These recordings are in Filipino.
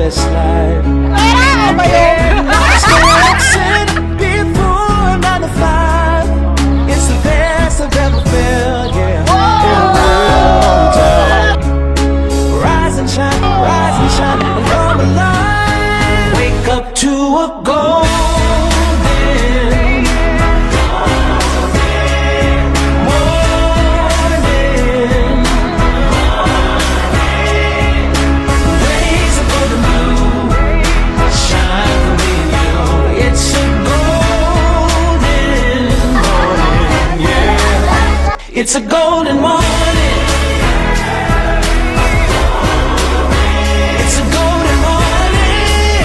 best life. Before 9 to 5, it's the best I've ever felt, yeah. In a real long time. Rise and shine, and come alive. Wake up to a golden morning. Rays of golden blue shine for me and you. It's a golden morning, yeah. It's a golden morning. It's a golden morning.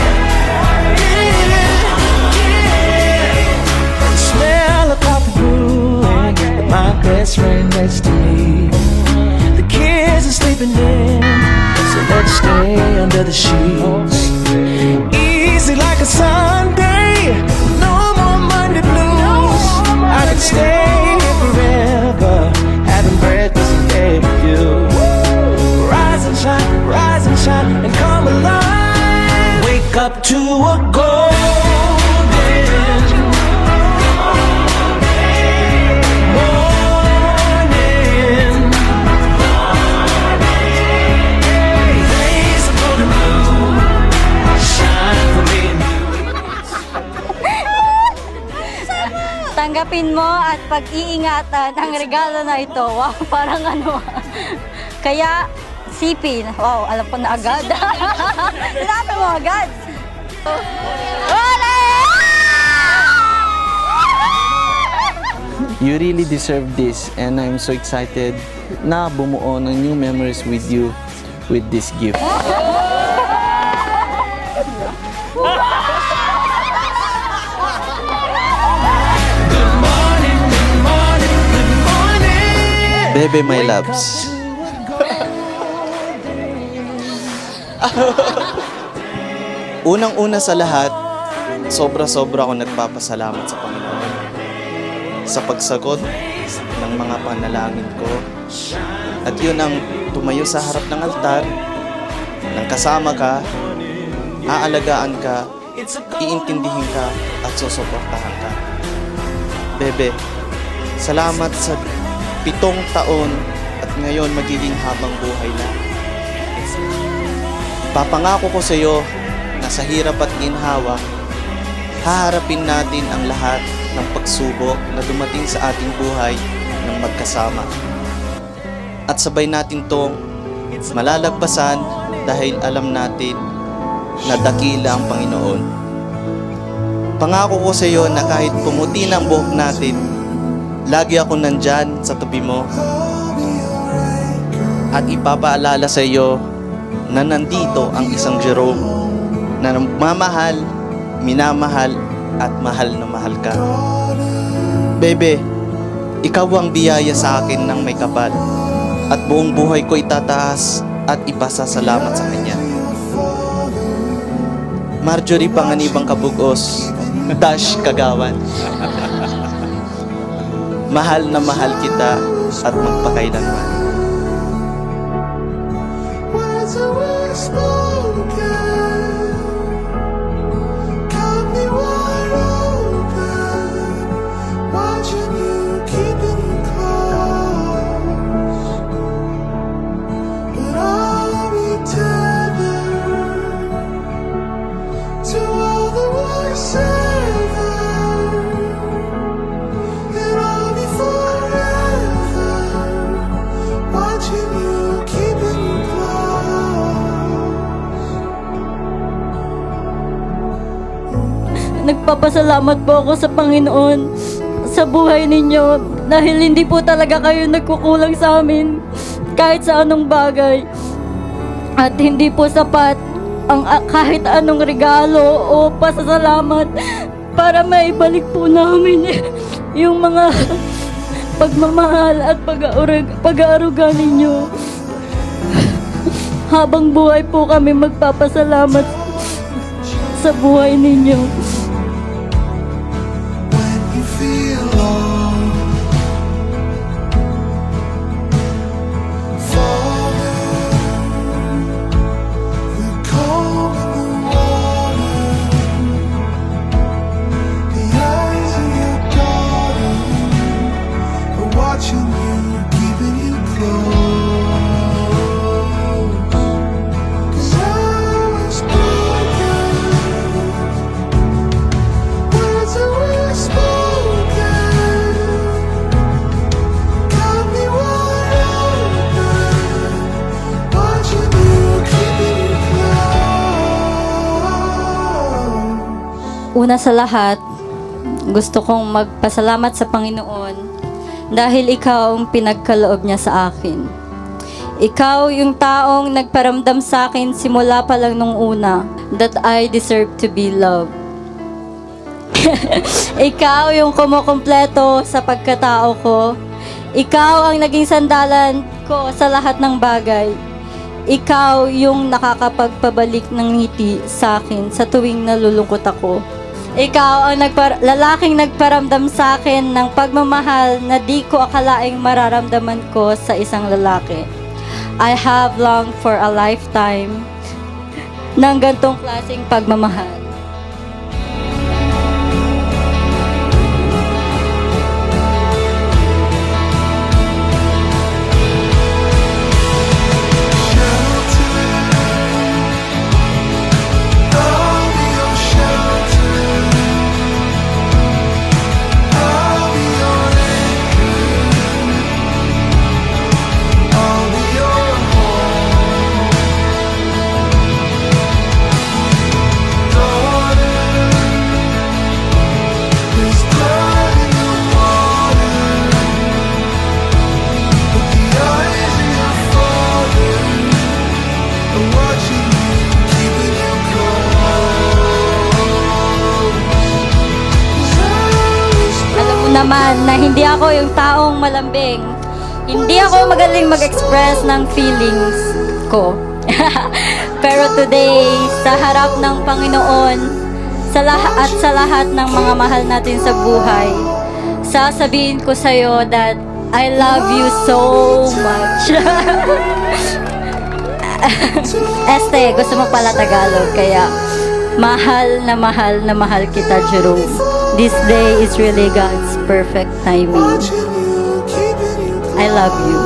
Yeah, yeah. The smell of coffee brewing, my best friend next to me. The kids are sleeping in, so let's stay under the sheets. Easy like a Sunday, no more Monday blues. I could stay here forever, having breakfast every day with you. Rise and shine, and come alive. Wake up to a golden morning. Rays of golden blue shine for me and you. Tanggapin mo at pag-iingatan ang regalo na ito. Wow, parang ano. Kaya, sipin. Wow, alam ko na agad. Sinabi mo agad. Wala! You really deserve this and I'm so excited na bumuo ng new memories with you with this gift. Bebe, my loves. Unang-una sa lahat, sobra-sobra ako nagpapasalamat sa Panginoon sa pagsagot ng mga panalangin ko. At yun ang tumayo sa harap ng altar, nang kasama ka, aalagaan ka, iintindihin ka, at susuportahan ka. Bebe, salamat sa 7 taon at ngayon magiging habang buhay na. Papangako ko sa iyo na sa hirap at ginhawa, haharapin natin ang lahat ng pagsubok na dumating sa ating buhay ng magkasama. At sabay natin tong malalagpasan dahil alam natin na dakila ang Panginoon. Pangako ko sa iyo na kahit pumuti na ang buhok natin, lagi ako nandyan sa tabi mo at ipapaalala sa iyo na nandito ang isang Jerome na nagmamahal, minamahal at mahal na mahal ka. Bebe, ikaw ang biyaya sa akin ng may kapal at buong buhay ko itataas at ipasasalamat sa Kanya. Marjorie Panganibang Kabugos, Dash Kagawan. Mahal na mahal kita at magpakailanman. Words are well spoken, got me wide open, watching you keeping you close. But I'll be tethered to all the voices. Nagpapasalamat po ako sa Panginoon sa buhay ninyo dahil hindi po talaga kayo nagkukulang sa amin kahit sa anong bagay at hindi po sapat ang kahit anong regalo o pasasalamat para maibalik po namin yung mga pagmamahal at pag-aaruga ninyo. Habang buhay po kami magpapasalamat sa buhay ninyo. Falling, the cold Una sa lahat, gusto kong magpasalamat sa Panginoon dahil ikaw ang pinagkaloob niya sa akin. Ikaw yung taong nagparamdam sa akin simula pa lang nung una that I deserve to be loved. Ikaw yung kumukumpleto sa pagkatao ko. Ikaw ang naging sandalan ko sa lahat ng bagay. Ikaw yung nakakapagpabalik ng ngiti sa akin sa tuwing nalulungkot ako. Ikaw ang lalaking nagparamdam sa akin ng pagmamahal na di ko akalaing mararamdaman ko sa isang lalaki. I have longed for a lifetime ng gantong klaseng pagmamahal. Naman na hindi ako yung taong malambing. Hindi ako magaling mag-express ng feelings ko. Pero today, sa harap ng Panginoon, sa lahat ng mga mahal natin sa buhay, sasabihin ko sa'yo that I love you so much. Gusto mo pala Tagalog, kaya mahal na mahal kita, Jerome. This day is really God's perfect timing. I love you.